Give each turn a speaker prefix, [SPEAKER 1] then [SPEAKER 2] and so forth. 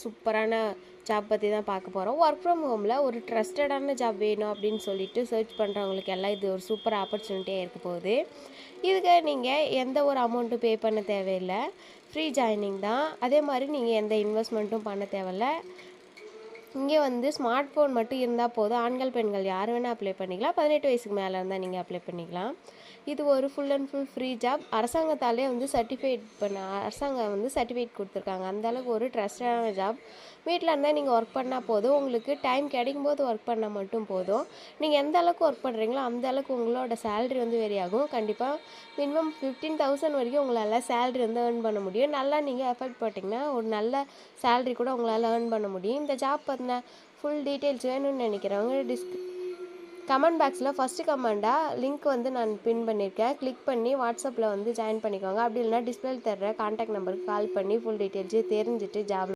[SPEAKER 1] சூப்பரான ஜாப் பற்றி தான் பார்க்க போகிறோம். ஒர்க் ஃப்ரம் ஹோமில் ஒரு ட்ரஸ்டடான ஜாப் வேணும் அப்படின்னு சொல்லிட்டு சர்ச் பண்ணுறவங்களுக்கு எல்லாம் இது ஒரு சூப்பர் ஆப்பர்ச்சுனிட்டியாக இருக்க போகுது. இதுக்கு நீங்கள் எந்த ஒரு அமௌண்ட்டும் பே பண்ண தேவையில்லை, ஃப்ரீ ஜாயினிங் தான். அதே மாதிரி நீங்கள் எந்த இன்வெஸ்ட்மெண்ட்டும் பண்ண தேவையில்ல. இங்கே வந்து ஸ்மார்ட் ஃபோன் மட்டும் இருந்தால் போதும். ஆண்கள் பெண்கள் யார் வேணால் அப்ளை பண்ணிக்கலாம். 18 வயசுக்கு மேலே இருந்தால் நீங்கள் அப்ளை பண்ணிக்கலாம். இது ஒரு full and full free job. அரசாங்கத்தாலே வந்து அரசாங்கம் வந்து சர்டிஃபிகேட் கொடுத்துருக்காங்க. அந்தளவுக்கு ஒரு ட்ரஸ்டான ஜாப். வீட்டில் இருந்தால் நீங்கள் ஒர்க் பண்ணால் போதும். உங்களுக்கு டைம் கிடைக்கும்போது ஒர்க் பண்ணால் மட்டும் போதும். நீங்கள் எந்த அளவுக்கு ஒர்க் பண்ணுறீங்களோ அந்த அளவுக்கு உங்களோட சேலரி வந்து வேரி ஆகும். கண்டிப்பாக மினிமம் 15,000 வரைக்கும் உங்களால் சேலரி வந்து ஏர்ன் பண்ண முடியும். நல்லா நீங்கள் எஃபர்ட் போட்டிங்கன்னா ஒரு நல்ல சேலரி கூட உங்களால் ஏர்ன் பண்ண முடியும். இந்த ஜாப் பற்றின ஃபுல் டீட்டெயில்ஸ் வேணும்னு நினைக்கிறவங்க கமெண்ட் பாக்ஸில் ஃபஸ்ட்டு கமெண்டாக லிங்க் வந்து நான் பின் பண்ணியிருக்கேன். கிளிக் பண்ணி வாட்ஸ்அப்பில் வந்து ஜாயின் பண்ணிக்கோங்க. அப்படி இல்லைனா டிஸ்பிளேல தர்ற கான்டாக்ட் நம்பருக்கு கால் பண்ணி ஃபுல் டீட்டெயில்ஸு தெரிஞ்சுட்டு ஜாப்